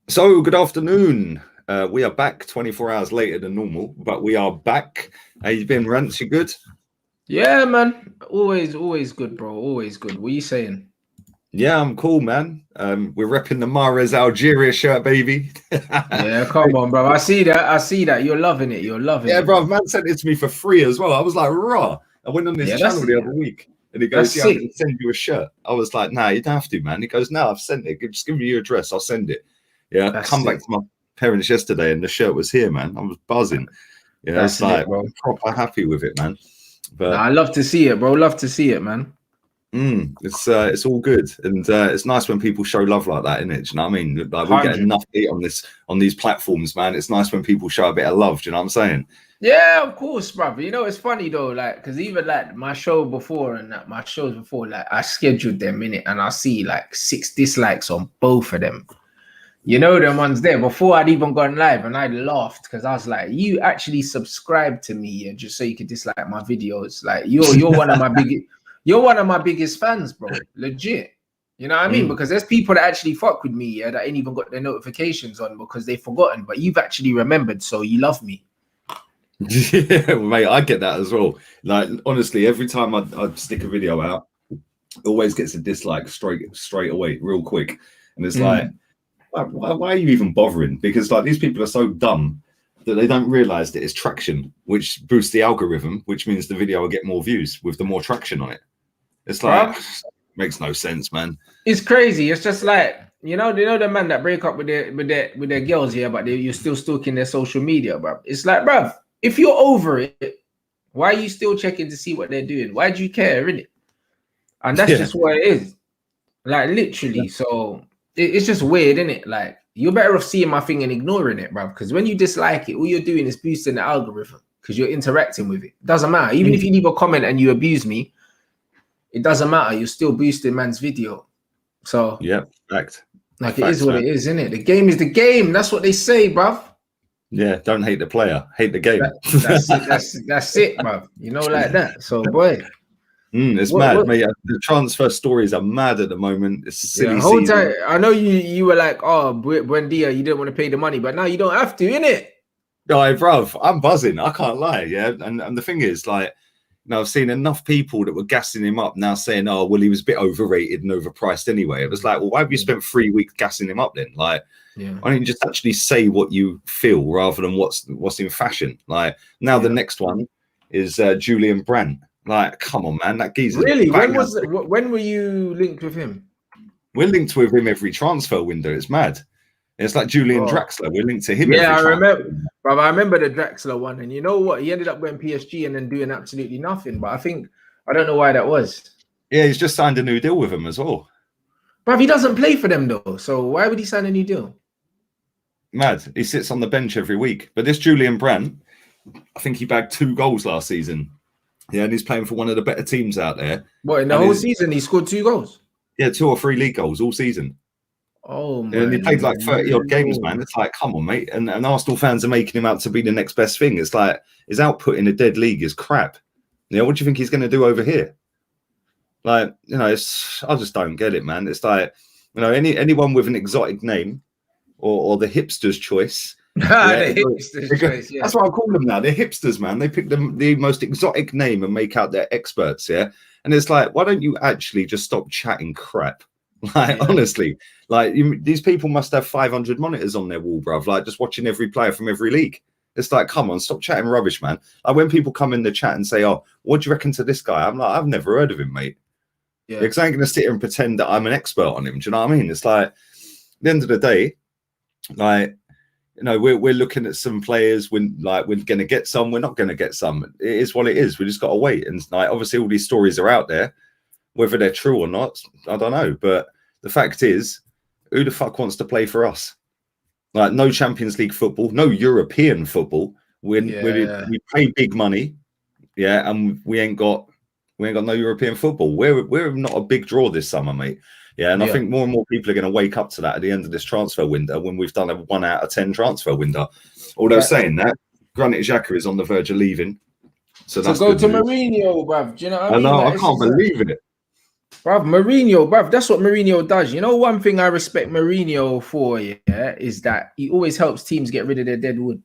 So, good afternoon. We are back 24 hours later than normal, but we are back. How you been, Rance? You good? Yeah, man. Always good, bro. Always good. What are you saying? Yeah, I'm cool, man. We're repping the Mahrez Algeria shirt, baby. Yeah, come on, bro. I see that. You're loving it. You're loving Yeah, it, bro. bro. Man sent it to me for free as well. I was like, raw. I went on this Yeah, channel the other week and he that's goes, yeah, I'm sick. going to send you a shirt. I was like, nah, you don't have to, man. He goes, no, I've sent it. Just give me your address. I'll send it. Yeah, That's come back sick. to my parents yesterday and the shirt was here, man. I was buzzing. Yeah, I was That's lit, like, bro. I'm proper happy with it, man. Nah, But I love to see it, bro. Love to see it, man. it's all good, and it's nice when people show love like that, isn't it? Do you know what I mean? Like we get 100. enough heat on these platforms, man. It's nice when people show a bit of love. Do you know what I'm saying? Yeah, of course, bro. You know, it's funny though, like, because even like my show before and my shows before, like, I scheduled them in it, and I see like 6 dislikes on both of them. You know, them ones there before I'd even gone live, and I laughed because I was like, "You actually subscribed to me, yeah, just so you could dislike my videos. Like, you're one of my biggest fans, bro. Legit. You know what I mean? Mm. Because there's people that actually fuck with me, yeah, that ain't even got their notifications on because they've forgotten, but you've actually remembered, so you love me. Yeah, mate, I get that as well. Like honestly, every time I stick a video out, it always gets a dislike straight away, real quick, and it's like, why are you even bothering? Because like these people are so dumb that they don't realize that it's traction, which boosts the algorithm, which means the video will get more views with the more traction on it. It's like, Bruv, makes no sense, man. it's crazy. It's just like, you know the man that break up with their girls here, but you're still stalking their social media, bro. It's like, bruv, if you're over it, why are you still checking to see what they're doing? Why do you care, innit? And that's Yeah, just what it is. Like literally. So it's just weird, innit? Like you're better off seeing my thing and ignoring it, bruv. Because when you dislike it, all you're doing is boosting the algorithm because you're interacting with it. Doesn't matter. Even if you leave a comment and you abuse me, it doesn't matter. You're still boosting man's video. So yeah, fact. like it is Facts, what man. it is, innit? The game is the game. That's what they say, bruv. Yeah, don't hate the player, hate the game. That's it. That's it, bruv. You know, like that. So boy. It's mad, mate. The transfer stories are mad at the moment. It's silly Whole season. time I know you were like, oh, Buendia, you didn't want to pay the money, but now you don't have to, innit? No, bruv, I'm buzzing. I can't lie. Yeah, and the thing is, like, you know, I've seen enough people that were gassing him up now saying, oh, well, he was a bit overrated and overpriced anyway. It was like, well, why have you spent 3 weeks gassing him up then? Like, why don't you just actually say what you feel rather than what's in fashion? Like, now the next one is Julian Brandt. Like, come on, man, that geezer's really. When were you linked with him? We're linked with him every transfer window. It's mad. It's like Julian Draxler. We're linked to him. Yeah, I remember the Draxler one, and you know what? He ended up going PSG and then doing absolutely nothing. But I don't know why that was. Yeah, he's just signed a new deal with him as well. But he doesn't play for them though, so why would he sign a new deal? Mad. He sits on the bench every week. But this Julian Brandt, I think he bagged 2 goals last season. Yeah, and he's playing for one of the better teams out there. What, in the whole season he scored 2 goals? Yeah, 2 or 3 league goals all season. Oh man. And he played like 30 odd games, man. It's like, come on, mate. And Arsenal fans are making him out to be the next best thing. It's like his output in a dead league is crap. You know, what do you think he's going to do over here? Like, you know, I just don't get it, man. It's like, you know, anyone with an exotic name or the hipster's choice. The hipster's choice, yeah. That's what I call them now. They're hipsters, man. They pick the most exotic name and make out they're experts, yeah? And it's like, why don't you actually just stop chatting crap? Like, honestly, like these people must have 500 monitors on their wall, bruv. Like, just watching every player from every league. It's like, come on, stop chatting rubbish, man. Like, when people come in the chat and say, oh, what do you reckon to this guy? I'm like, I've never heard of him, mate. Yeah. Because I ain't going to sit here and pretend that I'm an expert on him. Do you know what I mean? It's like, at the end of the day, like, you know, we're looking at some players when, like, we're going to get some, we're not going to get some. It is what it is. We just got to wait. And, like, obviously all these stories are out there. Whether they're true or not, I don't know. But the fact is, who the fuck wants to play for us? Like, no Champions League football, no European football. We pay big money, yeah, and we ain't got no European football. We're not a big draw this summer, mate. Yeah, and I think more and more people are going to wake up to that at the end of this transfer window when we've done a 1 out of 10 transfer window. Although saying that, Granit Xhaka is on the verge of leaving. So that's go to Mourinho, bruv. Do you know what I mean? I can't believe it. Bruv, Mourinho, that's what Mourinho does. You know, one thing I respect Mourinho for, yeah, is that he always helps teams get rid of their dead wood.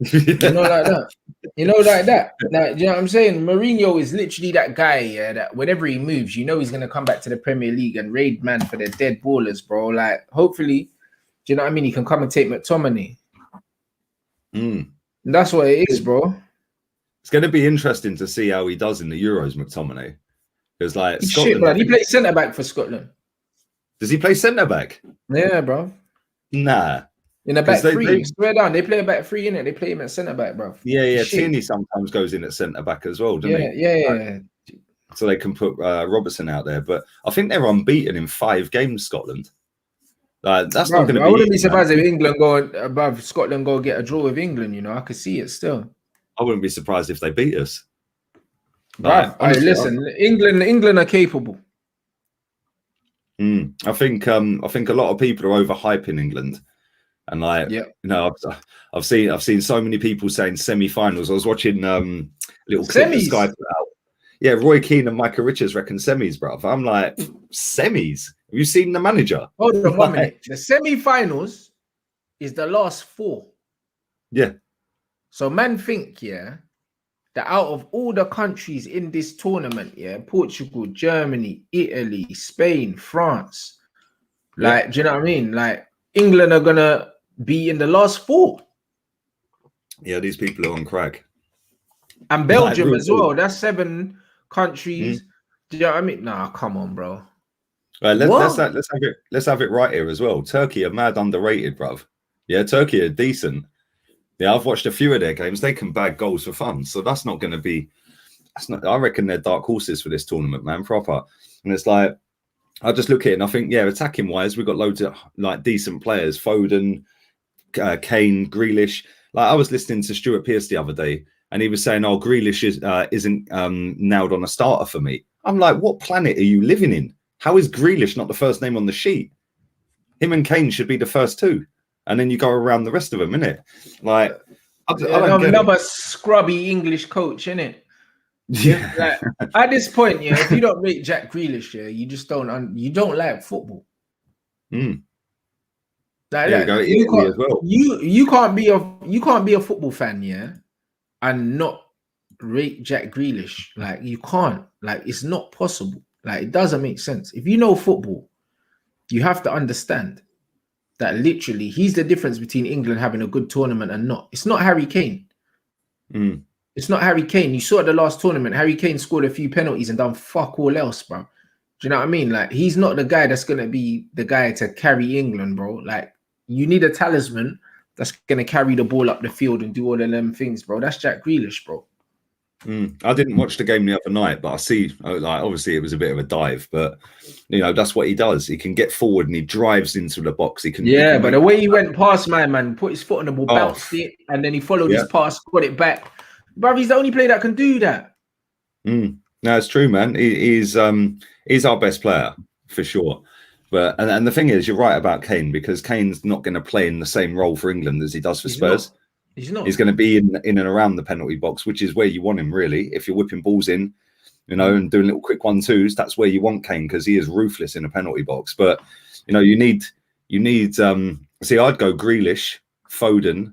You know, like that. You know, like that. Now, you know what I'm saying? Mourinho is literally that guy, yeah, that whenever he moves, you know he's gonna come back to the Premier League and raid man for the dead ballers, bro. Like, hopefully, do you know what I mean? He can come and take McTominay. That's what it is, bro. It's going to be interesting to see how he does in the Euros, McTominay. Because like Scotland, shit, bro. He plays centre back for Scotland. Does he play centre back? Yeah, bro. Nah. In a back three, swear down. They play a back three, innit? They play him at centre back, bro. Yeah. Tierney sometimes goes in at centre back as well, doesn't he? Yeah. So they can put Robertson out there, but I think they're unbeaten in 5 games. Scotland. That's not going to be. I wouldn't be surprised if England go above Scotland, go get a draw with England. You know, I could see it still. I wouldn't be surprised if they beat us. Honestly, listen, England are capable. I think a lot of people are overhyping England, and I've seen so many people saying semi-finals. I was watching little clip of Sky put out. Yeah, Roy Keane and Micah Richards reckon semis, bruv. I'm like, semis? Have you seen the manager? Hold on 1 minute. The semi-finals is the last 4. Yeah. So man think, that out of all the countries in this tournament, Portugal, Germany, Italy, Spain, France, do you know what I mean? Like, England are gonna be in the last 4. Yeah, these people are on crack. And Belgium as well. That's 7 countries. Do you know what I mean? Nah, come on, bro. Let's have it right here as well. Turkey are mad underrated, bruv. Yeah, Turkey are decent. Yeah, I've watched a few of their games. They can bag goals for fun. So that's not going to be. I reckon they're dark horses for this tournament, man. Proper. And it's like, I just look at it and I think, attacking wise, we've got loads of like decent players. Foden, Kane, Grealish. Like I was listening to Stuart Pearce the other day, and he was saying, "Oh, Grealish isn't nailed on a starter for me." I'm like, what planet are you living in? How is Grealish not the first name on the sheet? Him and Kane should be the first 2. And then you go around the rest of them, innit? Like, I don't get another scrubby English coach, innit? Yeah. Like, at this point, if you don't rate Jack Grealish, you just don't like football. Like, you can't be a football fan, and not rate Jack Grealish. Like, you can't. Like, it's not possible. Like, it doesn't make sense. If you know football, you have to understand that literally he's the difference between England having a good tournament and not. It's not Harry Kane. It's not Harry Kane. You saw at the last tournament, Harry Kane scored a few penalties and done fuck all else, bro. Do you know what I mean? Like, he's not the guy that's going to be the guy to carry England, bro. Like, you need a talisman that's going to carry the ball up the field and do all of them things, bro. That's Jack Grealish, bro. I didn't watch the game the other night, but I see, like, obviously it was a bit of a dive, but that's what he does. He can get forward and he drives into the box. He can, but the way he went past my man, put his foot on the ball, bounced it, and then he followed his pass, got it back. Bro, he's the only player that can do that. No, it's true, man. He's our best player for sure. But and the thing is, you're right about Kane, because Kane's not going to play in the same role for England as he does for Spurs. He's not. He's going to be in and around the penalty box, which is where you want him, really. If you're whipping balls in, and doing little quick 1-2s, that's where you want Kane, because he is ruthless in a penalty box. But you need. See, I'd go Grealish, Foden,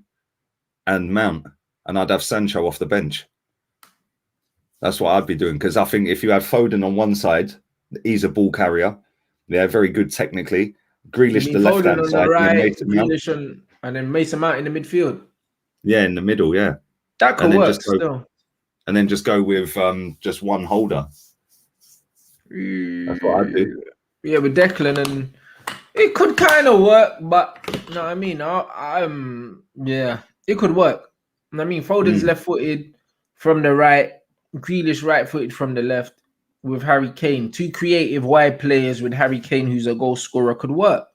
and Mount, and I'd have Sancho off the bench. That's what I'd be doing, because I think if you have Foden on one side, he's a ball carrier. They're very good technically. Grealish the left hand side, right, and then Mason Mount in the midfield. Yeah, in the middle, yeah. That could work still. And then just go with just one holder. That's what I'd do. Yeah, with Declan, and it could kind of work, but you know what I mean? It could work. I mean, Foden's left-footed from the right, Grealish right-footed from the left with Harry Kane. 2 creative wide players with Harry Kane, who's a goal scorer, could work.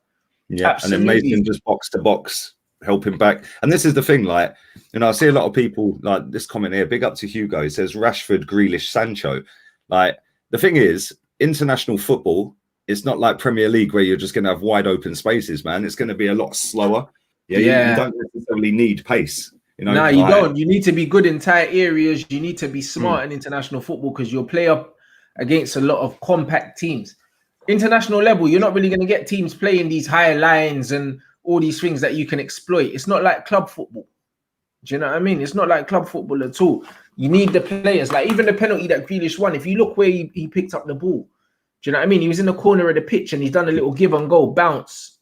Yeah, absolutely. And then Mason just box to box, help him back. And this is the thing, like, I see a lot of people, like this comment here, big up to Hugo. He says Rashford, Grealish, Sancho. Like, the thing is, international football, it's not like Premier League where you're just going to have wide open spaces, man. It's going to be a lot slower. You don't necessarily need pace. No, you don't. You need to be good in tight areas. You need to be smart in international football, because you'll play up against a lot of compact teams. International level, you're not really going to get teams playing these higher lines and all these things that you can exploit. It's not like club football. Do you know what I mean? It's not like club football at all. You need the players. Like even the penalty that Grealish won, if you look where he picked up the ball, do you know what I mean? He was in the corner of the pitch and he's done a little give and go bounce.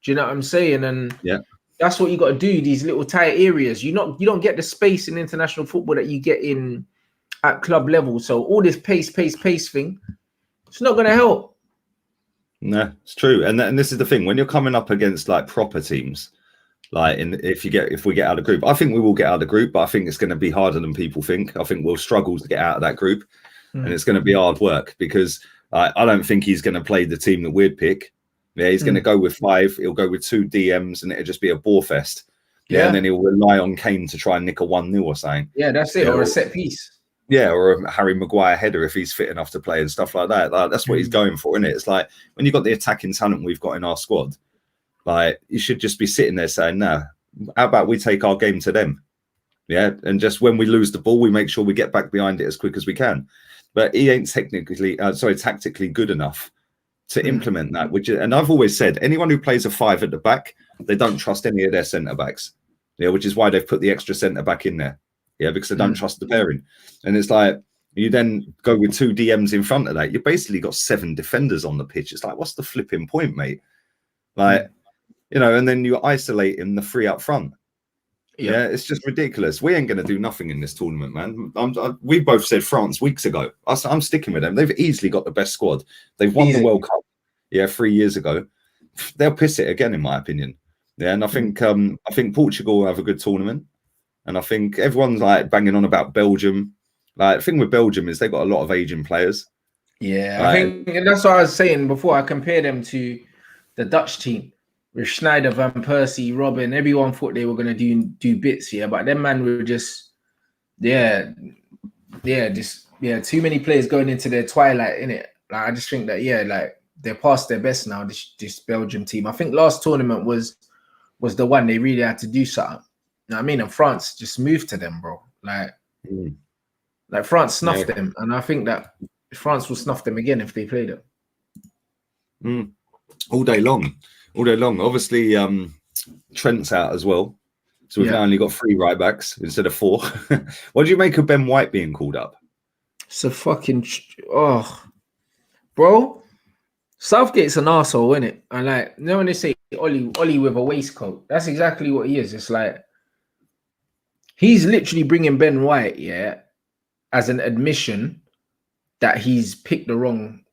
Do you know what I'm saying? And yeah, that's what you got to do, these little tight areas. You don't get the space in international football that you get at club level. So all this pace thing, it's not going to help. No, it's true. And this is the thing, when you're coming up against like proper teams, like if we get out of the group, I think we will get out of the group, but I think it's going to be harder than people think. I think we'll struggle to get out of that group, and it's going to be hard work because I don't think he's going to play the team that we'd pick. Yeah, he's going to go with 5. He'll go with 2 DMs, and it'll just be a bore fest. Yeah, and then he'll rely on Kane to try and nick a 1-0 or something. Yeah, that's it, or a set piece. Yeah, or a Harry Maguire header if he's fit enough to play and stuff like that. Like, that's what he's going for, isn't it? It's like when you've got the attacking talent we've got in our squad, like you should just be sitting there saying, "No, how about we take our game to them?" Yeah, and just when we lose the ball, we make sure we get back behind it as quick as we can. But he ain't tactically good enough to implement that. And I've always said, anyone who plays a 5 at the back, they don't trust any of their centre backs. Yeah, which is why they've put the extra centre back in there. Yeah, because they don't trust the pairing. And it's like, you then go with 2 DMs in front of that. You basically got 7 defenders on the pitch. It's like, what's the flipping point, mate? Like, and then you isolate him, the 3 up front. Yeah, it's just ridiculous. We ain't going to do nothing in this tournament, man. We both said France weeks ago. I'm sticking with them. They've easily got the best squad. They've won the World Cup, 3 years ago. They'll piss it again, in my opinion. Yeah, and I think Portugal will have a good tournament. And I think everyone's like banging on about Belgium. Like, the thing with Belgium is they've got a lot of aging players. Yeah, I think and that's what I was saying before. I compare them to the Dutch team with Schneider, Van Persie, Robin. Everyone thought they were going to do bits here, but them man were just, too many players going into their twilight, innit? Like, I just think that, like, they're past their best now, this Belgium team. I think last tournament was the one they really had to do something. You know what I mean? And France just moved to them, bro. Like France snuffed them. And I think that France will snuff them again if they play them. All day long. Obviously, Trent's out as well. So we've now only got 3 right backs instead of 4. What do you make of Ben White being called up? It's a fucking... bro. Southgate's an arsehole, isn't it? And like, when they say Ollie with a waistcoat, that's exactly what he is. It's like, he's literally bringing Ben White, as an admission that he's picked the wrong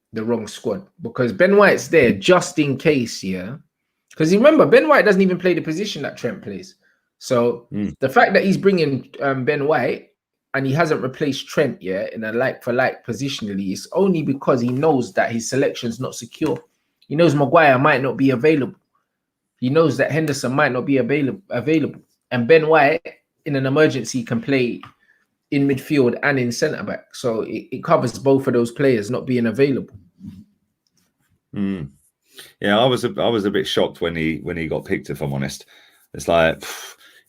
squad, because Ben White's there just in case, because remember, Ben White doesn't even play the position that Trent plays. So the fact that he's bringing Ben White and he hasn't replaced Trent in a like-for-like positionally is only because he knows that his selection's not secure. He knows Maguire might not be available. He knows that Henderson might not be available. And Ben White, in an emergency, can play in midfield and in centre-back. So it covers both of those players not being available. Yeah, I was a bit shocked when he got picked, if I'm honest. It's like...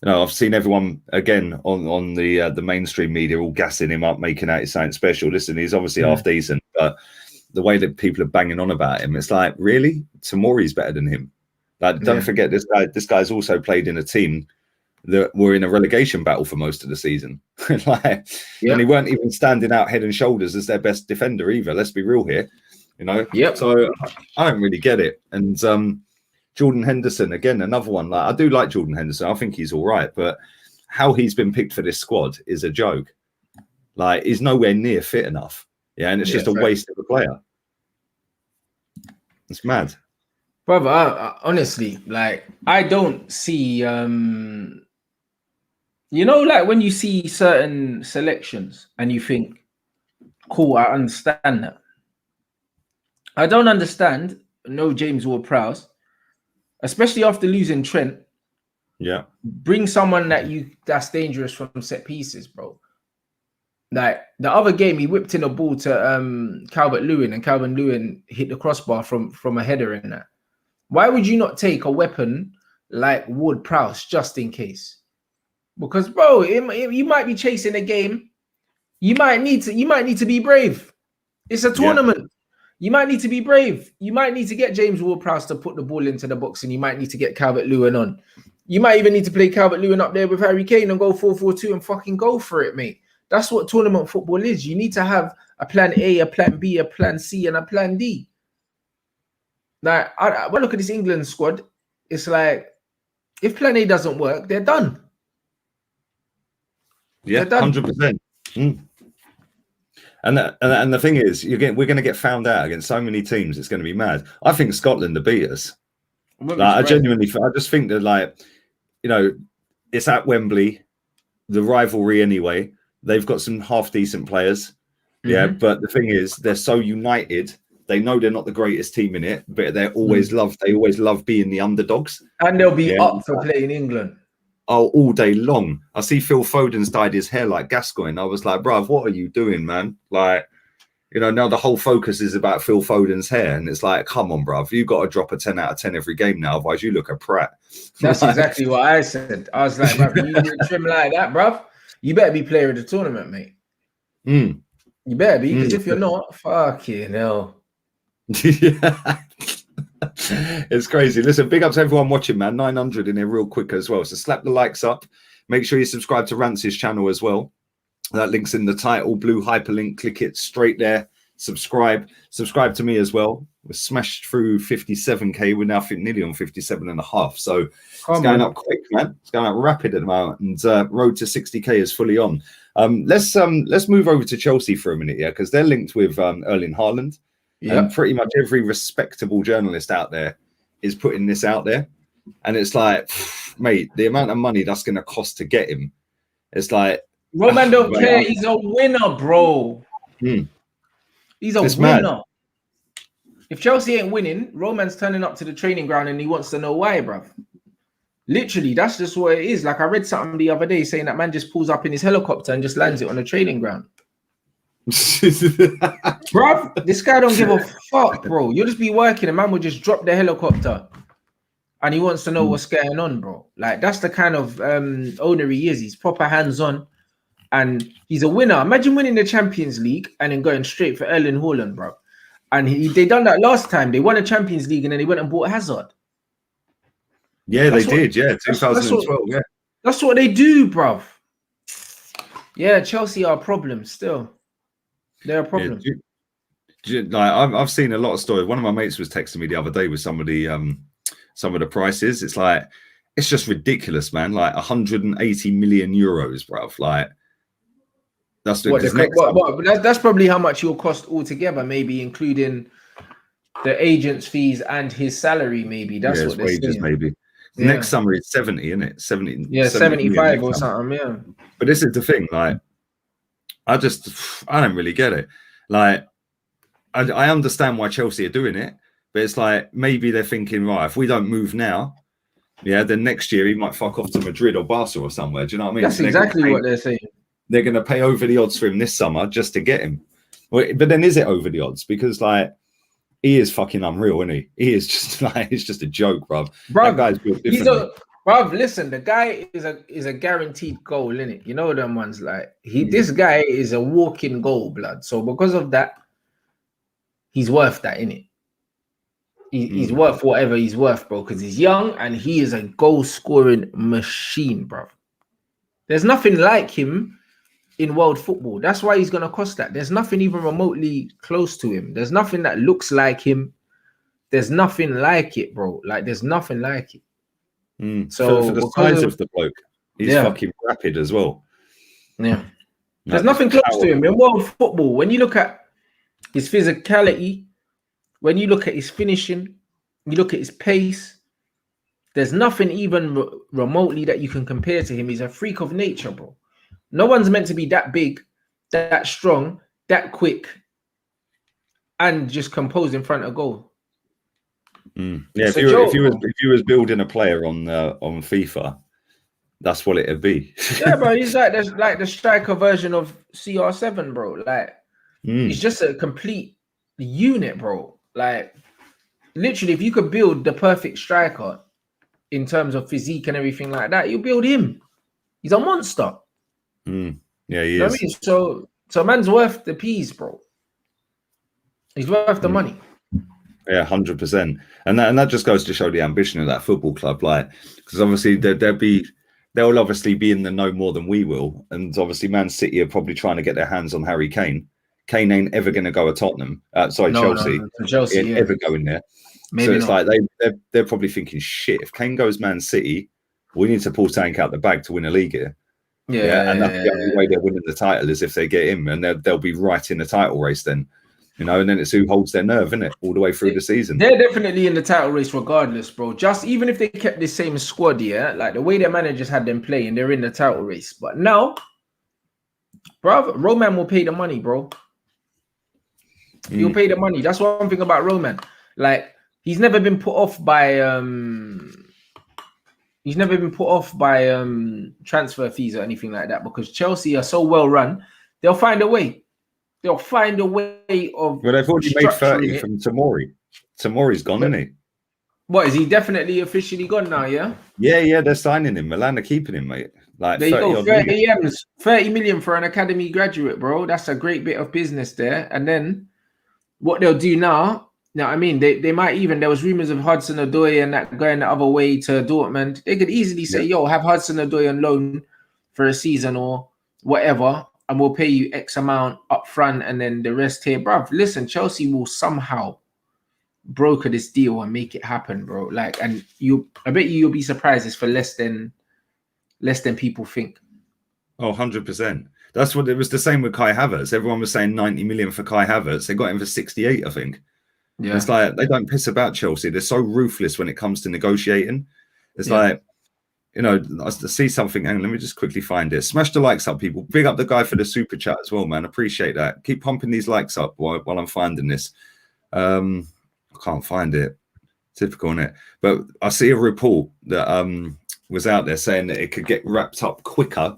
I've seen everyone again on the mainstream media all gassing him up, making out he's something special. Listen, he's obviously half decent, but the way that people are banging on about him, it's like, really? Tomori's better than him. Like, don't forget, this guy's also played in a team that were in a relegation battle for most of the season. And he weren't even standing out head and shoulders as their best defender either. Let's be real here, So I don't really get it. And Jordan Henderson, again, another one. Like, I do like Jordan Henderson. I think he's all right, but how he's been picked for this squad is a joke. Like, he's nowhere near fit enough. Yeah, and it's just a waste of a player. It's mad. Brother, I honestly, like, I don't see, like when you see certain selections and you think, cool, I understand that. I don't understand, no James Ward-Prowse, especially after losing Trent. Yeah. Bring someone that's dangerous from set pieces, bro. Like, the other game, he whipped in a ball to Calvert-Lewin, and Calvert-Lewin hit the crossbar from a header in that. Why would you not take a weapon like Ward-Prowse just in case? Because, bro, you might be chasing a game. You might need to be brave. It's a tournament. You might need to be brave. You might need to get James Ward-Prowse to put the ball into the box, and you might need to get Calvert-Lewin on. You might even need to play Calvert-Lewin up there with Harry Kane and go 4-4-2 and fucking go for it, mate. That's what tournament football is. You need to have a plan A, a plan B, a plan C, and a plan D. Like, when I look at this England squad, it's like, if plan A doesn't work, they're done. Yeah, 100%. And the thing is, we're going to get found out against so many teams. It's going to be mad. I think Scotland will beat us. Like, I just think that, like, you know, it's at Wembley, the rivalry anyway. They've got some half decent players, but the thing is, they're so united. They know they're not the greatest team in it, but they always love being the underdogs, and they'll be up for playing England. Oh, all day long. I see Phil Foden's dyed his hair like Gascoigne. I was like, bruv, what are you doing, man? Like, you know, now the whole focus is about Phil Foden's hair. And it's like, come on, bruv. You've got to drop a 10 out of 10 every game now. Otherwise, you look a prat. That's exactly what I said. I was like, bruv, you trim like that, bruv. You better be player of the tournament, mate. You better be, because if you're not, fucking hell. Yeah. It's crazy. Listen, big up to everyone watching, man. 900 in here real quick as well. So slap the likes up. Make sure you subscribe to Rance's channel as well. That link's in the title, blue hyperlink. Click it straight there. Subscribe to me as well. We're smashed through 57k. We're now nearly on 57.5. So it's going up quick, man. It's going up rapid at the moment. And road to 60k is fully on. Let's move over to Chelsea for a minute, because they're linked with Erling Haaland. And pretty much every respectable journalist out there is putting this out there. And it's like, mate, the amount of money that's going to cost to get him. It's like, Roman don't care. He's a winner, bro. He's a winner. Mad. If Chelsea ain't winning, Roman's turning up to the training ground and he wants to know why, bruv. Literally, that's just what it is. Like, I read something the other day saying that man just pulls up in his helicopter and just lands it on the training ground. Bruv, this guy don't give a fuck, bro. You'll just be working, and man will just drop the helicopter, and he wants to know what's going on, bro. Like, that's the kind of owner he is. He's proper hands-on, and he's a winner. Imagine winning the Champions League and then going straight for Erling Haaland, bro. And they done that last time. They won a Champions League and then they went and bought Hazard. Yeah, they did. Yeah, 2012. That's what they do, bruv. Yeah, Chelsea are a problem still. They're a problem. Like, I've seen a lot of stories. One of my mates was texting me the other day with some of the prices. It's like, it's just ridiculous, man. Like 180 million euros, bruv. Like, that's that's probably how much he'll cost altogether, maybe including the agent's fees and his salary. Maybe that's what they're wages. Saying. Maybe next summer is 70, isn't it? 70. Yeah, 75 or something. Yeah. But this is the thing, like. I don't really get it. Like, I understand why Chelsea are doing it, but it's like, maybe they're thinking, right, if we don't move now, then next year he might fuck off to Madrid or Barca or somewhere. Do you know what I mean? That's exactly what they're saying. They're going to pay over the odds for him this summer just to get him. But then is it over the odds? Because, like, he is fucking unreal, isn't he? He is just like, it's just a joke, bruv. That guy's built differently. Bruv, listen, the guy is a guaranteed goal, innit? You know them ones, like this guy is a walking goal, blood. So because of that, he's worth that, innit? He's worth whatever he's worth, bro, because he's young and he is a goal-scoring machine, bruv. There's nothing like him in world football. That's why he's gonna cost that. There's nothing even remotely close to him. There's nothing that looks like him. There's nothing like it, bro. Like, there's nothing like it. So for the size of the bloke, he's fucking rapid as well. Yeah, there's nothing close to him in world football. When you look at his physicality, when you look at his finishing, you look at his pace, there's nothing even remotely that you can compare to him. He's a freak of nature, bro. No one's meant to be that big, that strong, that quick, and just composed in front of goal. Yeah, if you was building a player on FIFA, that's what it'd be. Yeah, bro, he's like the striker version of CR7, bro. Like, he's just a complete unit, bro. Like, literally, if you could build the perfect striker in terms of physique and everything like that, you build him. He's a monster. Yeah, he is. I mean? So man's worth the peas, bro. He's worth the money. Yeah, 100%. And that just goes to show the ambition of that football club. Like, because obviously they'll obviously be in the know more than we will. And obviously Man City are probably trying to get their hands on Harry Kane. Kane ain't ever going to go at Tottenham. Chelsea. No, for Chelsea, Ain't ever going there. Maybe so it's not. like they're probably thinking, shit, if Kane goes Man City, we need to pull Tank out the bag to win a league here. Yeah, and that's the only way they're winning the title is if they get him, and they'll be right in the title race then. And then it's who holds their nerve, isn't it, all the way through the season. They're definitely in the title race regardless, bro. Just even if they kept the same squad, yeah, like the way their managers had them playing, they're in the title race. But now, bro, Roman will pay the money, bro. He'll pay the money. That's one thing about Roman. Like, he's never been put off by transfer fees or anything like that, because Chelsea are so well run. They'll find a way. They'll find a way of. Well, they've already made 30 from Tomori. Tomori's gone, isn't he? What, is he definitely officially gone now? Yeah. Yeah, they're signing him. Milan are keeping him, mate. Like, there you go, 30 million for an academy graduate, bro. That's a great bit of business there. And then what they'll do now, I mean, they might even, there was rumors of Hudson-Odoi and that going the other way to Dortmund. They could easily say, yo, have Hudson-Odoi on loan for a season or whatever, and we'll pay you X amount up front and then the rest here. Bruv, listen, Chelsea will somehow broker this deal and make it happen, bro. Like, and I bet you'll be surprised it's for less than people think. Oh, 100%. That's what it was. The same with Kai Havertz. Everyone was saying 90 million for Kai Havertz. They got him for 68, I think. Yeah. It's like they don't piss about Chelsea. They're so ruthless when it comes to negotiating. It's like, I see something. Hang on, let me just quickly find it. Smash the likes up, people. Big up the guy for the super chat as well, man. Appreciate that. Keep pumping these likes up while I'm finding this. I can't find it. Typical, innit? But I see a report that was out there saying that it could get wrapped up quicker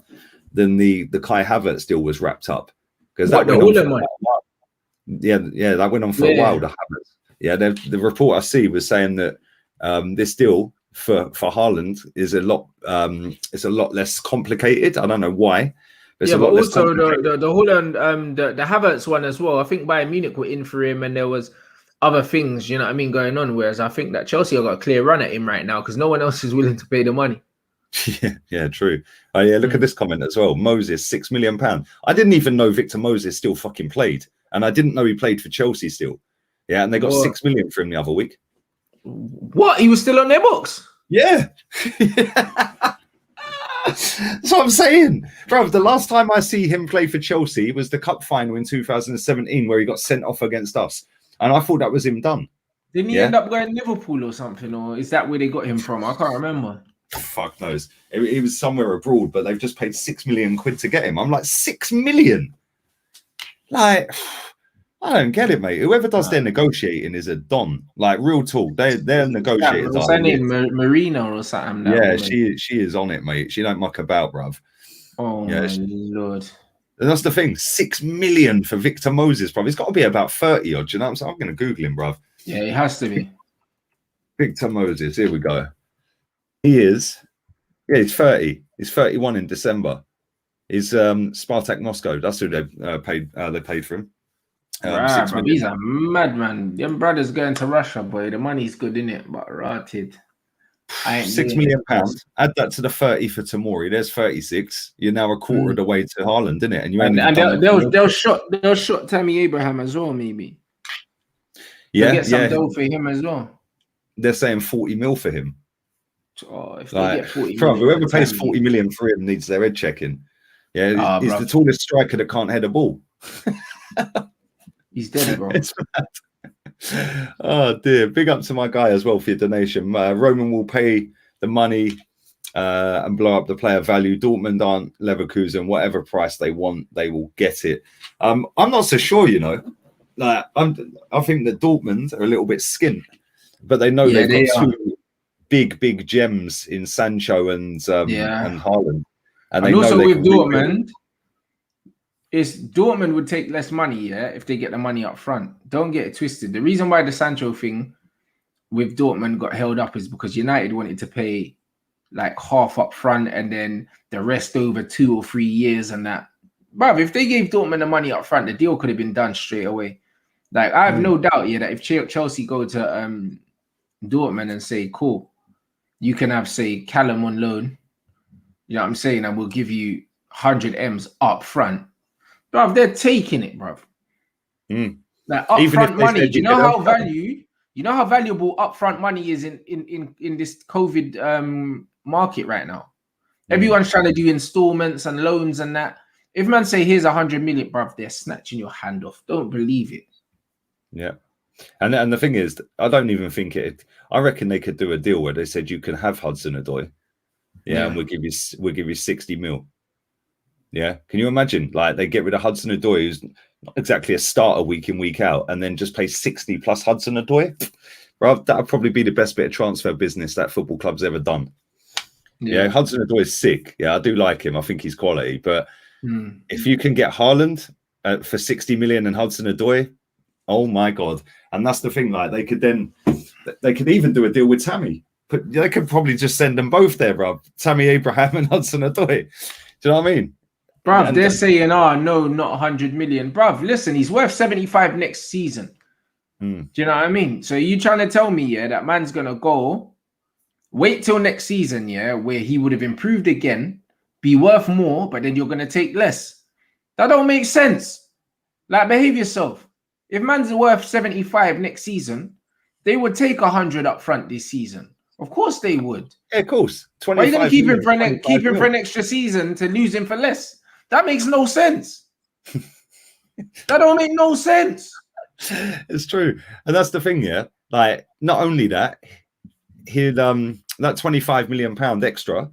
than the Kai Havertz deal was wrapped up, because that went on for a while. Yeah, that went on for a while. The Havertz. Yeah, the report I see was saying that this deal for Haaland is a lot less complicated. I don't know why. But also the Haaland, the Havertz one as well. I think Bayern Munich were in for him, and there was other things, you know what I mean, going on. Whereas I think that Chelsea have got a clear run at him right now because no one else is willing to pay the money. Yeah, true. Oh yeah, look at this comment as well. Moses, £6 million. I didn't even know Victor Moses still fucking played, and I didn't know he played for Chelsea still. Yeah, and they got 6 million for him the other week. What? He was still on their books? Yeah. That's what I'm saying, bro. The last time I see him play for Chelsea was the cup final in 2017, where he got sent off against us, and I thought that was him done. Didn't he end up going to Liverpool or something, or is that where they got him from? I can't remember. Fuck knows. He was somewhere abroad, but they've just paid £6 million to get him. I'm like, 6 million? Like, I don't get it, mate. Whoever does their negotiating is a don. Like, real talk. They're negotiators. What's her name? Marina or something? Yeah, she is on it, mate. She don't muck about, bruv. Oh, yeah, my Lord. That's the thing. 6 million for Victor Moses, bruv. He's got to be about 30 odd. You know what I'm saying? I'm going to Google him, bruv. Yeah, he has to be. Victor Moses. Here we go. He is. Yeah, he's 30. He's 31 in December. He's Spartak Moscow. That's who they paid. They paid for him. Right, bro, he's a madman. Them brothers going to Russia, boy. The money's good, innit? But rotted. £6 million. Add that to the 30 for Tomori. There's 36. You're now a quarter of the way to Haaland, innit? And you they'll shot Tammy Abraham as well, maybe. Yeah, get some dough for him as well. They're saying 40 mil for him. Oh, if they get 40 million, whoever pays 40 million for him needs their head checking. Yeah, he's the tallest striker that can't head a ball. He's dead, bro. It's mad. Oh dear. Big up to my guy as well for your donation. Roman will pay the money and blow up the player value. Dortmund aren't Leverkusen. Whatever price they want, they will get it. I'm not so sure, you know. Like I think that Dortmund are a little bit skint, but they know they've got two big gems in Sancho and Haaland. And also with Dortmund, Dortmund would take less money, if they get the money up front. Don't get it twisted. The reason why the Sancho thing with Dortmund got held up is because United wanted to pay like half up front and then the rest over 2 or 3 years and that. But if they gave Dortmund the money up front, the deal could have been done straight away. Like I have no doubt, yeah, that if Chelsea go to Dortmund and say, cool, you can have, say, Callum on loan, you know what I'm saying, and we'll give you 100 M's up front, bruv, they're taking it, bruv. Like upfront money. Do you know how valuable upfront money is in this COVID market right now? Everyone's trying to do installments and loans and that. If man say here's 100 million, bruv, they're snatching your hand off. Don't believe it. Yeah. And the thing is, I don't even think it. I reckon they could do a deal where they said you can have Hudson-Odoi, and we'll give you 60 mil. Yeah, can you imagine? Like they get rid of Hudson-Odoi, who's not exactly a starter week in week out, and then just pay 60 plus Hudson-Odoi. Bro, that'd probably be the best bit of transfer business that football club's ever done. Yeah, Hudson-Odoi is sick. Yeah, I do like him. I think he's quality. But if you can get Haaland for 60 million and Hudson-Odoi, oh my god! And that's the thing. Like they could even do a deal with Tammy. But they could probably just send them both there, bro. Tammy Abraham and Hudson-Odoi. Do you know what I mean? Bruv, they're saying, oh, no, not 100 million. Bruv, listen, he's worth 75 next season. Do you know what I mean? So you trying to tell me, that man's going to go, wait till next season, where he would have improved again, be worth more, but then you're going to take less. That don't make sense. Like, behave yourself. If man's worth 75 next season, they would take 100 up front this season. Of course they would. Yeah, of course. Why are you going to keep him for an extra season to lose him for less? That makes no sense. That don't make no sense. It's true. And that's the thing, yeah. Like, not only that, he'd that 25 million pound extra,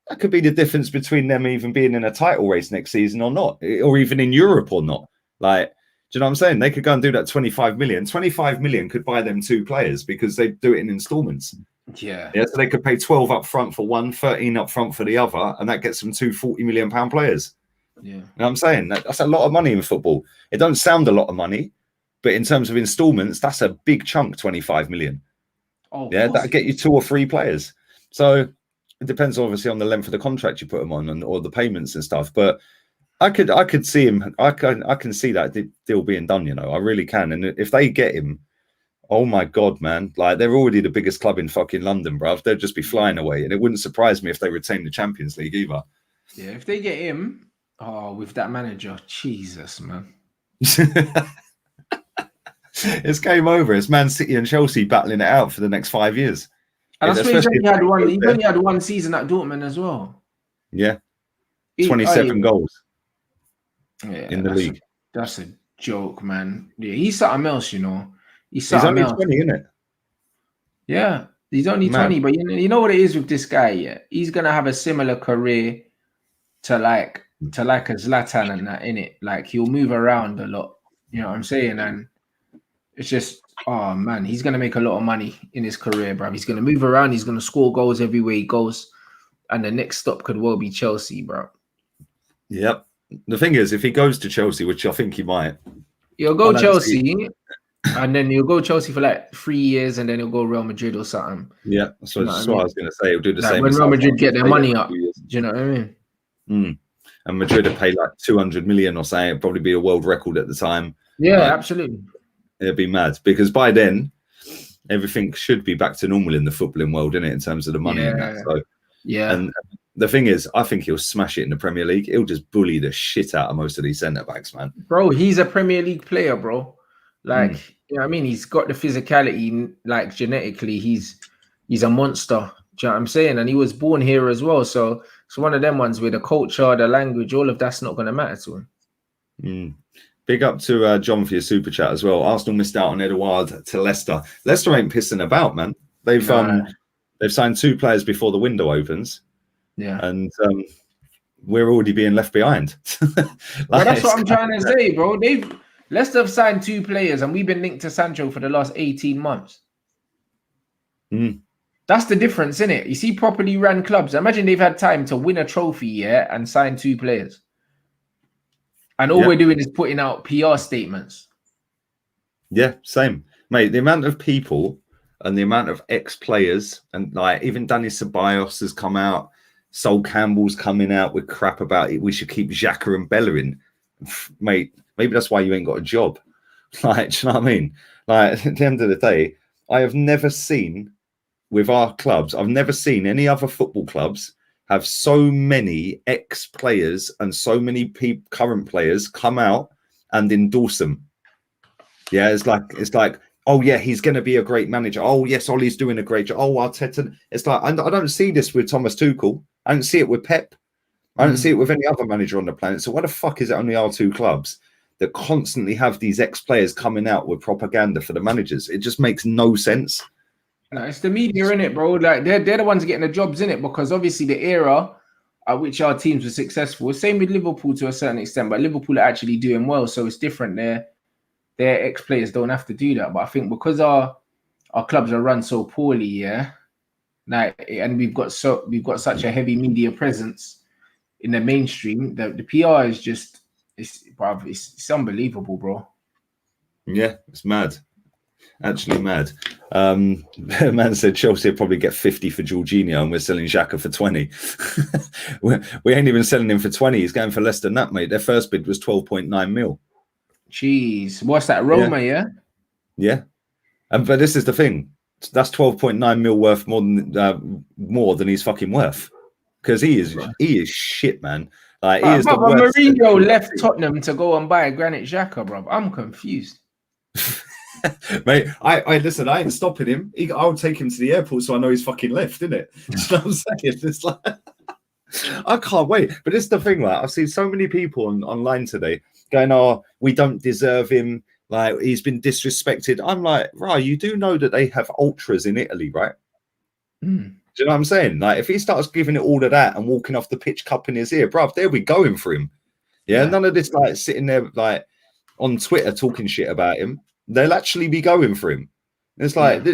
that could be the difference between them even being in a title race next season or not, or even in Europe or not. Like, do you know what I'm saying? They could go and do that 25 million. 25 million could buy them 2 players because they do it in installments. Yeah, so they could pay 12 up front for one, 13 up front for the other, and that gets them 2 40 million pound players. Yeah, you know what I'm saying? That's a lot of money in football. It don't sound a lot of money, but in terms of installments, that's a big chunk, 25 million. Oh, yeah, that'll get you 2 or 3 players. So it depends obviously on the length of the contract you put them on or the payments and stuff. But I could see him. I can see that deal being done. You know, I really can. And if they get him, oh my god, man! Like they're already the biggest club in fucking London, bruv. They'd just be flying away, and it wouldn't surprise me if they retain the Champions League either. Yeah, if they get him, with that manager, Jesus, man. It's game over. It's Man City and Chelsea battling it out for the next 5 years. And I suppose he only had one season at Dortmund as well. Yeah, 27 goals. Yeah, in the league. That's a joke, man. Yeah, he's something else, you know. He's only 20, isn't it? Yeah, he's only 20, but you know what it is with this guy, yeah? He's gonna have a similar career to like a Zlatan and that, innit? Like he'll move around a lot, you know what I'm saying? And it's just, oh man, he's gonna make a lot of money in his career, bro. He's gonna move around, he's gonna score goals everywhere he goes, and the next stop could well be Chelsea, bro. Yep. The thing is, if he goes to Chelsea, which I think he might, he'll go Chelsea, and then he'll go Chelsea for like 3 years, and then he'll go Real Madrid or something. Yeah, that's what I was going to say. He'll do the same when Real Madrid get their money up. Do you know what I mean? And Madrid would pay like 200 million or something. It'd probably be a world record at the time. Yeah, absolutely. It'd be mad because by then everything should be back to normal in the footballing world, isn't it? In terms of the money and that. So and the thing is, I think he'll smash it in the Premier League. He'll just bully the shit out of most of these centre backs, man. Bro, he's a Premier League player, bro. Like, you know what I mean? He's got the physicality, like genetically, he's a monster. Do you know what I'm saying? And he was born here as well. So it's one of them ones where the culture, the language, all of that's not going to matter to him. Big up to John for your super chat as well. Arsenal missed out on Edouard to Leicester. Leicester ain't pissing about, man. They've signed 2 players before the window opens. Yeah, and we're already being left behind. Well, that's what I'm trying to say, bro. Leicester have signed 2 players, and we've been linked to Sancho for the last 18 months. That's the difference, isn't it? You see, properly ran clubs. Imagine they've had time to win a trophy, and sign 2 players, and all we're doing is putting out PR statements. Yeah, same, mate. The amount of people and the amount of ex-players, and like even Dani Ceballos has come out. Sol Campbell's coming out with crap about it. We should keep Xhaka and Bellerin. Mate, maybe that's why you ain't got a job. Like, do you know what I mean? Like, at the end of the day, I have never seen with our clubs, I've never seen any other football clubs have so many ex-players and so many current players come out and endorse them. Yeah, it's like, oh yeah, he's going to be a great manager. Oh yes, Ollie's doing a great job. Oh, Arteta. It's like I don't see this with Thomas Tuchel. I don't see it with Pep. I don't see it with any other manager on the planet. So why the fuck is it only our two clubs that constantly have these ex-players coming out with propaganda for the managers? It just makes no sense. No, it's the media, in it, bro. Like they're the ones getting the jobs in it, because obviously the era at which our teams were successful. Same with Liverpool to a certain extent, but Liverpool are actually doing well, so it's different. Their ex-players don't have to do that. But I think because our clubs are run so poorly, yeah, like, and we've got such a heavy media presence in the mainstream, the PR is just it's unbelievable, bro. Yeah, it's mad. Actually mad. Man said Chelsea will probably get 50 for Jorginho and we're selling Xhaka for 20. we ain't even selling him for 20. He's going for less than that, mate. Their first bid was 12.9 mil. Jeez. What's that, Roma, yeah? Yeah. But this is the thing. That's 12.9 mil worth more than he's fucking worth. Because he is shit, man. Like, he is the worst. Mourinho left Tottenham to go and buy a Granit Xhaka, bro. I'm confused. Mate, I listen, I ain't stopping him. I'll take him to the airport so I know he's fucking left, innit? You know what I'm saying? It's like, I can't wait. But it's the thing, like, I've seen so many people online today going, oh, we don't deserve him. Like, he's been disrespected. I'm like, right, you do know that they have ultras in Italy, right? Mm. Do you know what I'm saying? Like, if he starts giving it all of that and walking off the pitch cup in his ear, bruv, they'll be going for him. Yeah, none of this, like, sitting there, like, on Twitter talking shit about him. They'll actually be going for him. It's like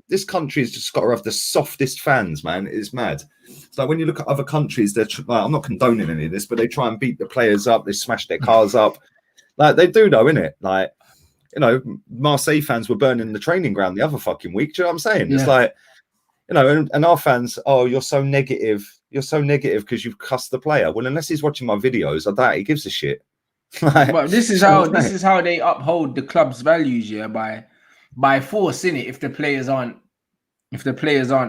this country's just got to have the softest fans, man. It's mad. It's like when you look at other countries, they're like, I'm not condoning any of this, but they try and beat the players up. They smash their cars up. Like, they do, though, innit? Like, you know, Marseille fans were burning the training ground the other fucking week. Do you know what I'm saying? It's like, you know, and our fans, oh, you're so negative. You're so negative because you've cussed the player. Well, unless he's watching my videos, I doubt he gives a shit. Like, but this is how they uphold the club's values, yeah, by force, innit? If the players aren't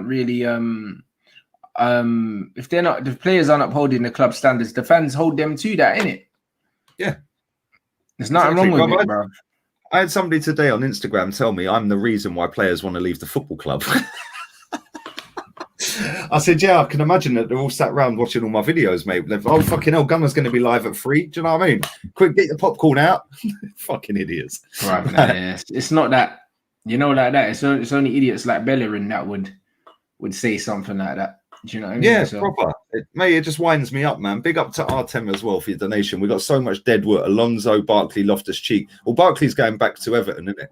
really if the players aren't upholding the club standards, the fans hold them to that, innit? Yeah. There's nothing wrong with it, bro. I had somebody today on Instagram tell me I'm the reason why players want to leave the football club. I said, yeah, I can imagine that they're all sat around watching all my videos, mate. They're, oh, fucking hell, Gunner's going to be live at 3. Do you know what I mean? Quick, get your popcorn out. Fucking idiots. Right, it's not that, you know, like that. It's only idiots like Bellerin that would say something like that. Do you know what I mean? Yeah, proper. It just winds me up, man. Big up to Artem as well for your donation. We got so much dead wood. Alonso, Barkley, Loftus-Cheek. Well, Barkley's going back to Everton, isn't it?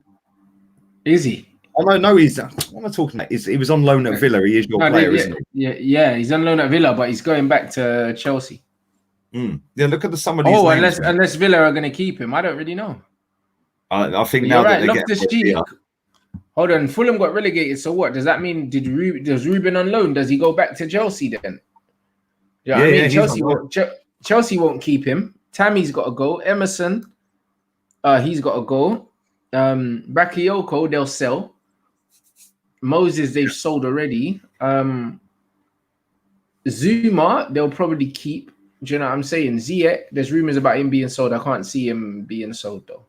Is he? Oh, no, he's... What am I talking about? He was on loan at Villa. He is your player, isn't he? Yeah, he's on loan at Villa, but he's going back to Chelsea. Yeah, look at some of these names, unless Villa are going to keep him. I don't really know. I think but now you're that right, they Loftus-Cheek. Hold on, Fulham got relegated. So what? Does that mean does Ruben on loan? Does he go back to Chelsea then? Yeah, I mean, Chelsea won't keep him. Tammy's got to go. Emerson, he's got to go. Bakayoko, they'll sell. Moses, they've sold already. Zuma, they'll probably keep. Do you know what I'm saying? Ziyech, there's rumors about him being sold. I can't see him being sold though.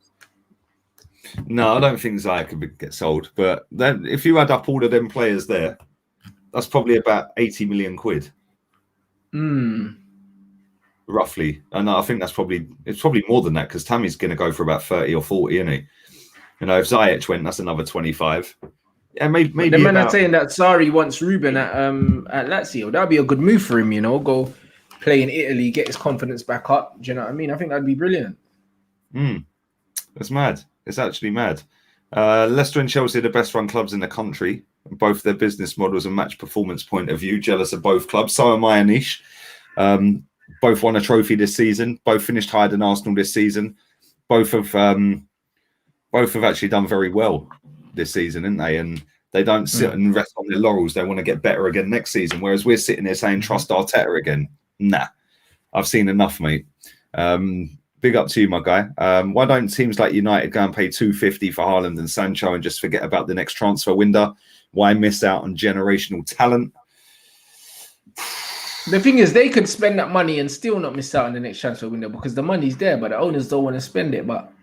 No, I don't think Ziyech could get sold. But then, if you add up all of them players there, that's probably about 80 million quid. Roughly. And I think it's probably more than that because Tammy's going to go for about 30 or 40, isn't he? You know, if Ziyech went, that's another 25. Yeah, maybe. The men are saying that Sarri wants Ruben at Lazio. That'd be a good move for him, you know. Go play in Italy, get his confidence back up. Do you know what I mean? I think that'd be brilliant. That's mad. It's actually mad. Leicester and Chelsea are the best run clubs in the country. Both their business models and match performance point of view. Jealous of both clubs. So am I, Anish. Both won a trophy this season. Both finished higher than Arsenal this season. Both have actually done very well this season, haven't they? And they don't sit and rest on their laurels. They want to get better again next season. Whereas we're sitting there saying trust Arteta again. Nah, I've seen enough, mate. Big up to you, my guy. Why don't teams like United go and pay 250 for Haaland and Sancho and just forget about the next transfer window? Why miss out on generational talent? The thing is, they could spend that money and still not miss out on the next transfer window because the money's there, but the owners don't want to spend it. But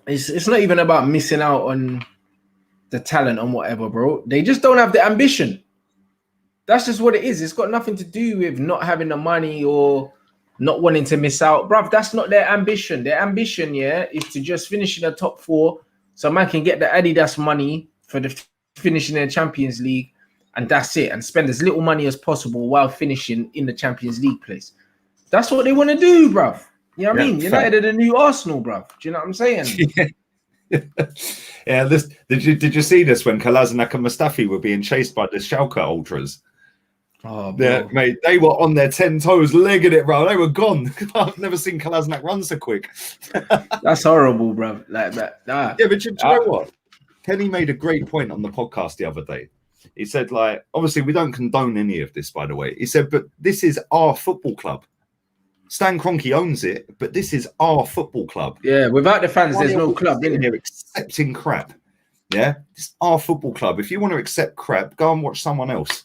it's not even about missing out on the talent and whatever, bro. They just don't have the ambition. That's just what it is. It's got nothing to do with not having the money or not wanting to miss out. Bruv, that's not their ambition. Their ambition, yeah, is to just finish in the top 4 so man can get the Adidas money for the finishing in the Champions League, and that's it, and spend as little money as possible while finishing in the Champions League place. That's what they want to do, bruv. You know what I mean? United are the new Arsenal, bruv. Do you know what I'm saying? Yeah. Did you see this when Kolasinac and Mustafi were being chased by the Schalke ultras? Oh, yeah, mate, they were on their 10 toes, legging it, bro. They were gone. I've never seen Kolasinac run so quick. That's horrible, bro. Like that. Nah. Yeah, but do you know what? Kenny made a great point on the podcast the other day. He said, like, obviously we don't condone any of this, by the way. He said, but this is our football club. Stan Kroenke owns it, but this is our football club. Yeah, without the fans, there's no club in here accepting crap. Yeah, it's our football club. If you want to accept crap, go and watch someone else.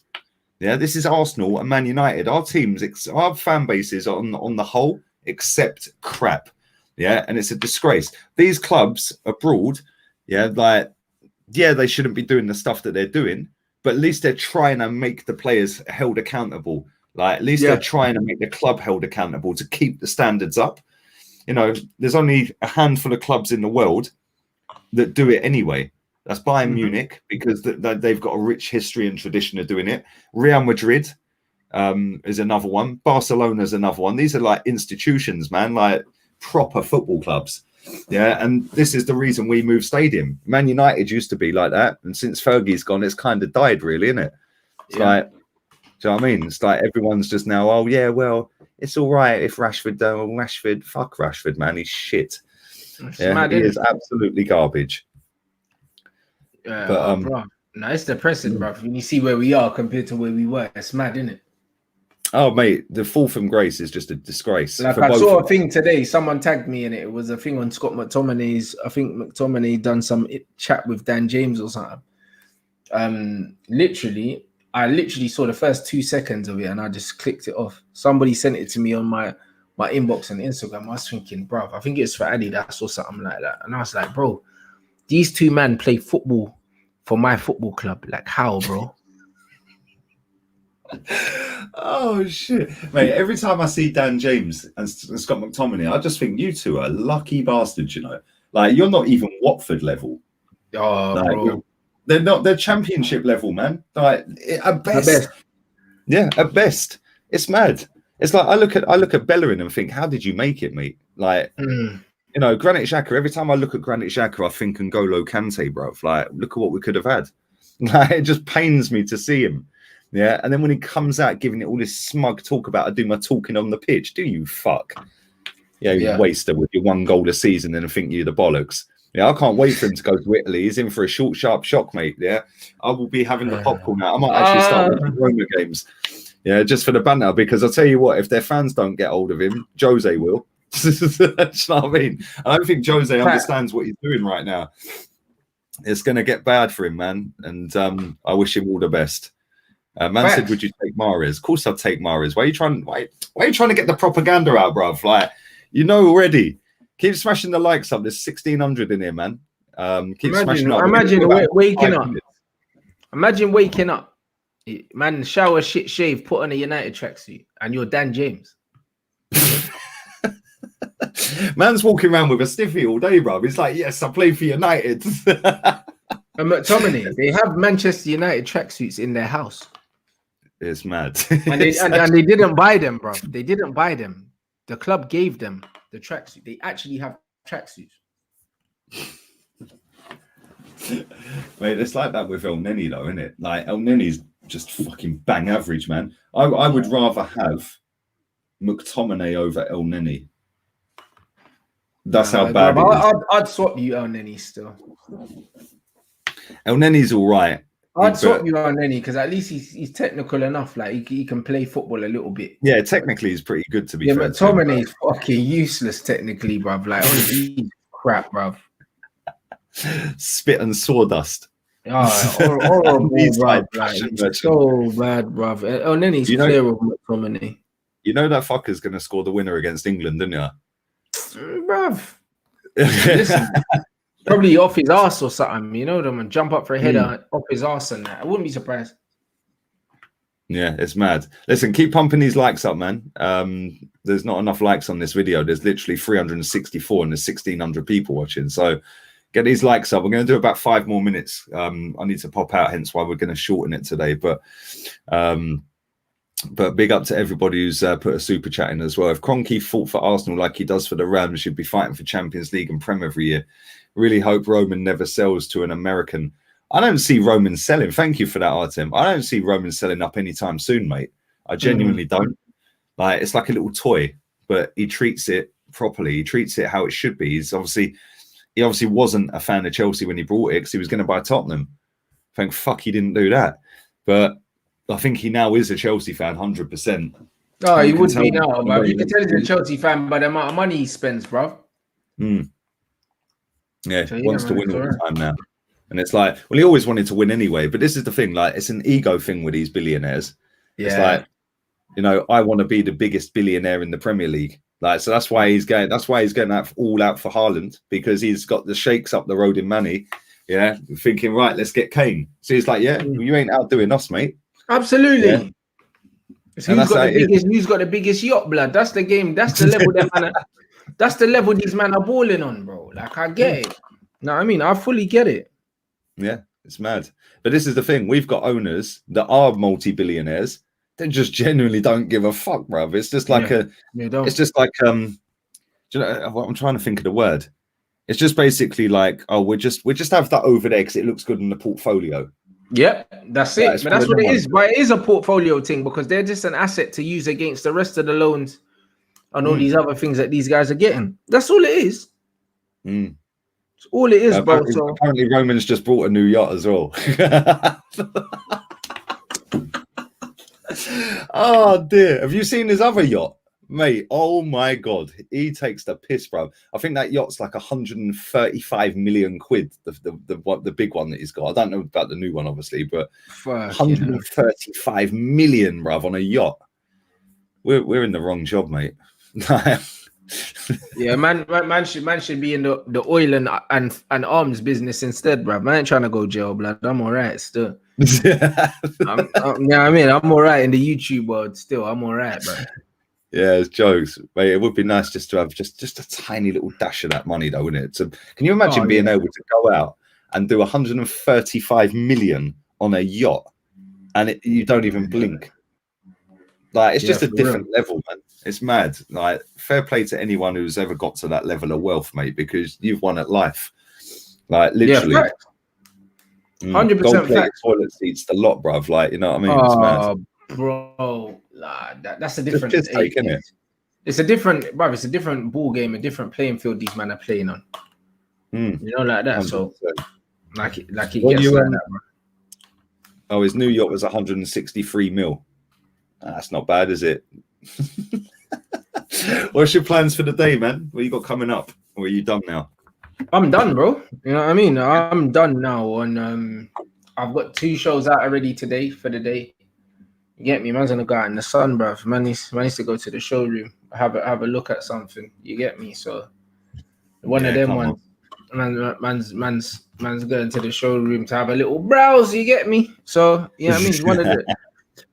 Yeah, this is Arsenal and Man United. Our teams, our fan bases on the whole accept crap. Yeah, and it's a disgrace. These clubs abroad, yeah, like, yeah, they shouldn't be doing the stuff that they're doing, but at least they're trying to make the players held accountable. Like, at least they're trying to make the club held accountable to keep the standards up. You know, there's only a handful of clubs in the world that do it anyway. That's Bayern Munich, because they've got a rich history and tradition of doing it. Real Madrid is another one. Barcelona is another one. These are like institutions, man, like proper football clubs. Yeah, and this is the reason we moved stadium. Man United used to be like that, and since Fergie's gone, it's kind of died, really, isn't it? It's like, do you know what I mean? It's like everyone's just now, oh yeah, well, it's all right if Rashford don't. Rashford, fuck Rashford, man, he's shit. He is absolutely garbage. But bro, no, it's depressing, bro. When you see where we are compared to where we were, it's mad, isn't it? Oh, mate, the fall from grace is just a disgrace. Like, I saw a thing today, someone tagged me in it. It was a thing on Scott McTominay's. I think McTominay done some chat with Dan James or something. I literally saw the first 2 seconds of it and I just clicked it off. Somebody sent it to me on my inbox on Instagram. I was thinking, bro, I think it's for Adidas or something like that. And I was like, bro, these two men play football for my football club. Like, how, bro? Oh shit, mate! Every time I see Dan James and Scott McTominay, I just think you two are lucky bastards. You know, like, you're not even Watford level. Oh, like, bro, they're not. They're Championship level, man. Like, at best. Yeah, at best, it's mad. It's like I look at Bellerin and think, how did you make it, mate? Like, you know, Granit Xhaka. Every time I look at Granit Xhaka, I think N'Golo Kante, bro. Like, look at what we could have had. Like, it just pains me to see him. Yeah, and then when he comes out giving it all this smug talk about, I do my talking on the pitch, do you fuck? Yeah, you waster with your 1 goal a season and think you're the bollocks. Yeah, I can't wait for him to go to Italy. He's in for a short, sharp shock, mate. Yeah, I will be having the popcorn now. I might actually start watching Roma games. Yeah, just for the banter, because I'll tell you what, if their fans don't get hold of him, Jose will. Do you know what I mean? I don't think Jose understands what he's doing right now. It's going to get bad for him, man. And I wish him all the best. Man said, would you take Mahrez? Of course I'd take Mahrez. Why are you trying to get the propaganda out, bruv? Like, you know already. Keep smashing the likes up. There's 1,600 in here, man. Keep smashing up. Imagine waking up. Imagine waking up. Man, shower, shit, shave, put on a United tracksuit, and you're Dan James. Man's walking around with a stiffy all day, bruv. It's like, yes, I play for United. And McTominay, they have Manchester United tracksuits in their house. It's mad. And they didn't buy them, bro. They didn't buy them. The club gave them the tracksuit. They actually have tracksuits. Mate, it's like that with El Neni, though, isn't it? Like, El Neni's just fucking bang average, man. I would rather have McTominay over El Neni. That's how bad it is. I'd swap you El Neni still. El Neni's all right. I'd swap you on any because at least he's technical enough. Like he can play football a little bit. Yeah, technically he's pretty good to be fair. McTominay's fucking useless technically, bruv. Like honestly, crap, bruv. Spit and sawdust. Horrible, bruv. Like, so bad, bruv. And then he's clear of McTominay. You know that fucker's gonna score the winner against England, didn't you? Bruv. Listen, probably off his ass or something, you know them, and jump up for a header off his ass and that. I wouldn't be surprised. Yeah, it's mad. Listen, keep pumping these likes up, man. There's not enough likes on this video. There's literally 364 and there's 1,600 people watching. So get these likes up. We're going to do about 5 more minutes. I need to pop out, hence why we're going to shorten it today. But big up to everybody who's put a super chat in as well. If Kroenke fought for Arsenal like he does for the Rams, he'd be fighting for Champions League and Prem every year. Really hope Roman never sells to an American. I don't see Roman selling. Thank you for that, Artem. I don't see Roman selling up anytime soon, mate. I genuinely don't. Like, it's like a little toy, but he treats it properly. He treats it how it should be. He obviously wasn't a fan of Chelsea when he brought it because he was going to buy Tottenham. Thank fuck he didn't do that. But I think he now is a Chelsea fan, 100%. Oh, he would be now, bro. You can tell he's a Chelsea fan by the amount of money he spends, bro. Yeah, so he wants to win all the time now. And it's like, well, he always wanted to win anyway. But this is the thing, like, it's an ego thing with these billionaires. Yeah. It's like, you know, I want to be the biggest billionaire in the Premier League. Like, so that's why he's going all out for Haaland, because he's got the sheikhs up the road in money. Yeah, thinking, right, let's get Kane. So he's like, yeah, you ain't outdoing us, mate. Absolutely. Yeah. So who's got the biggest yacht, blood? That's the game. That's the level that's the level these men are balling on, bro. Like, I get it. No, I mean, I fully get it. Yeah, it's mad. But this is the thing. We've got owners that are multi-billionaires. They just genuinely don't give a fuck, bruv. It's just like it's just like, do you know what I'm trying to think of the word? It's just basically like, oh, we just have that over there because it looks good in the portfolio. Yep, that's it. But that's what it is. But it is a portfolio thing because they're just an asset to use against the rest of the loans and all these other things that these guys are getting. That's all it is. It's all it is, bro. Apparently, Roman's just bought a new yacht as well. Oh dear! Have you seen his other yacht, mate? Oh my god, he takes the piss, bro. I think that yacht's like 135 million quid. The big one that he's got. I don't know about the new one, obviously, but 135 million, bro, on a yacht. We're in the wrong job, mate. Yeah, man should be in the oil and arms business instead, bro. Man ain't trying to go jail, blood. I'm all right still. I'm all right in the YouTube world still. I'm all right, bro. Yeah, it's jokes, mate. It would be nice just to have just a tiny little dash of that money, though, wouldn't it? So, can you imagine being able to go out and do 135 million on a yacht, and you don't even blink? Like, it's just a different level, man. It's mad. Like, fair play to anyone who's ever got to that level of wealth, mate, because you've won at life. Like, literally. 100% fact. Toilet seats, the lot, bruv. Like, you know what I mean? It's mad. Bro, that's a different take, isn't it? It's a different, bruv. It's a different ball game, a different playing field these men are playing on. You know, like that. 100%. So, like it gets like that, bro. Oh, his new yacht was 163 mil. That's not bad, is it? What's your plans for the day, man? What you got coming up? Or are you done now? I'm done, bro. You know what I mean? I'm done now. I've got 2 shows out already today for the day. You get me? Man's gonna go out in the sun, bro. Man needs to go to the showroom, have a look at something. You get me? So one of them ones. Man's going to the showroom to have a little browse. You get me? So yeah, I mean,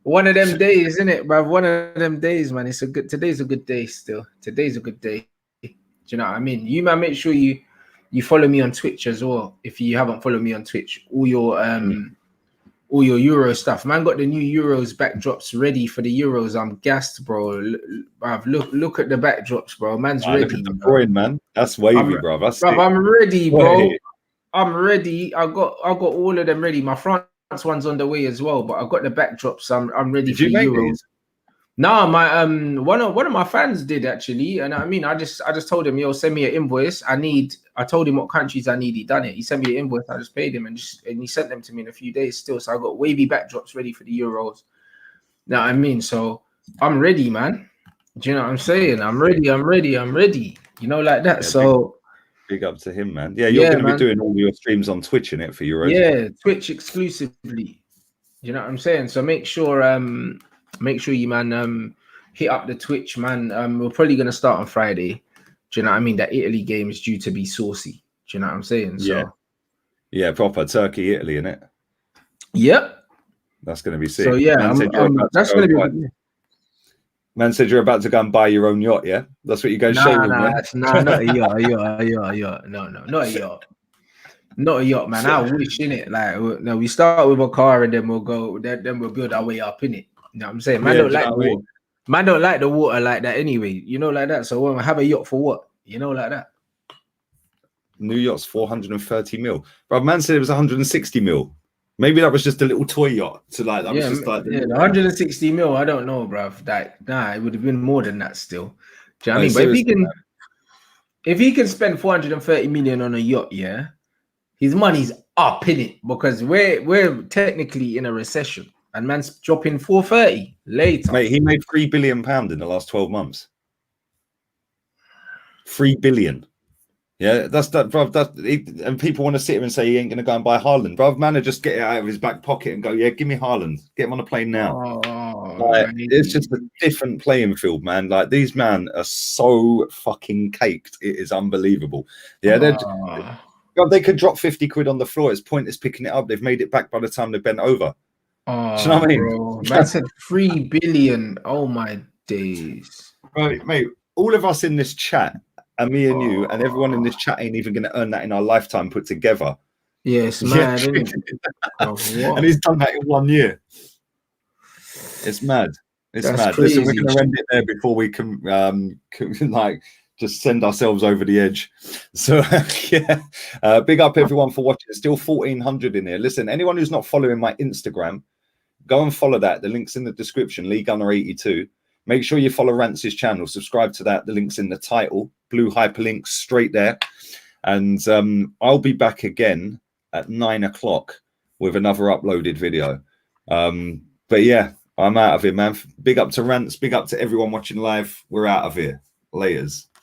one of them days, isn't it, bro? One of them days, man. Today's a good day still. Today's a good day. Do you know what I mean? You man, make sure you follow me on Twitch as well. If you haven't followed me on Twitch, all your Euro stuff. Man got the new Euros backdrops ready for the Euros. I'm gassed, bro. Look at the backdrops, bro. Man's ready. Look at the drawing, man. That's wavy, bro. I'm ready, bro. I'm ready. I got all of them ready. My France one's on the way as well, but I've got the backdrops. I'm ready for Euros. No, my one of my fans did actually, and I mean, I just told him, yo, send me an invoice. I told him what countries I need. He done it. He sent me an invoice. I just paid him, and he sent them to me in a few days still. So I got wavy backdrops ready for the Euros. Know what I mean? So I'm ready, man. Do you know what I'm saying? I'm ready. I'm ready. I'm ready. You know, like that. Yeah, So big up to him, man. Yeah, you're yeah, going to be man. doing all your streams on Twitch in it for Euros. Yeah, Twitch exclusively. You know what I'm saying? So make sure you man hit up the Twitch, man. We're probably gonna start on Friday. Do you know what I mean? That Italy game is due to be saucy. Do you know what I'm saying? Yeah. So Yeah, proper Turkey, Italy, in it. yep. That's going to be sick. So yeah, that's gonna be. Man said you're about to go and buy your own yacht. Yeah, that's what you go showroom. Nah, not a yacht, a yacht. No, not a yacht. Not a yacht, man. I wish in it. Like, no, we start with a car and then we'll go. Then we'll build our way up in it. You know what I'm saying? Man, don't like the water. Man, don't like the water like that anyway. You know, like that. So we'll have a yacht for what? You know, like that. New yacht's 430 mil. But man said it was 160 mil. Maybe that was just a little toy yacht. So like that was just like the 160 mil. I don't know, bruv. Like, nah, it would have been more than that still. Do you know what I mean? But if he can spend 430 million on a yacht, yeah, his money's up in it because we're technically in a recession and man's dropping 430 later. Mate, he made £3 billion in the last 12 months. 3 billion. Yeah, that's that, bruv. And people want to sit here and say he ain't going to go and buy Haaland, bruv. Man, just get it out of his back pocket and go, yeah, give me Haaland. Get him on a plane now. It's just a different playing field, man. Like these men are so fucking caked. It is unbelievable. Yeah, they could drop 50 quid on the floor. It's pointless picking it up. They've made it back by the time they've bent over. Do you know what I mean? Bro, man said 3 billion. Oh my days. Right, mate. All of us in this chat, and me and you, and everyone in this chat ain't even going to earn that in our lifetime put together. Yes, mad, isn't it? And he's done that in 1 year. It's mad. It's mad. Crazy. Listen, we're going to end it there before we can like just send ourselves over the edge. So yeah, big up everyone for watching. There's still 1,400 in here. Listen, anyone who's not following my Instagram, go and follow that. The link's in the description. Lee Gunner 82. Make sure you follow Rance's channel. Subscribe to that. The link's in the title. Blue hyperlinks straight there. And I'll be back again at 9 o'clock with another uploaded video. But yeah, I'm out of here, man. Big up to Rance. Big up to everyone watching live. We're out of here. Laters.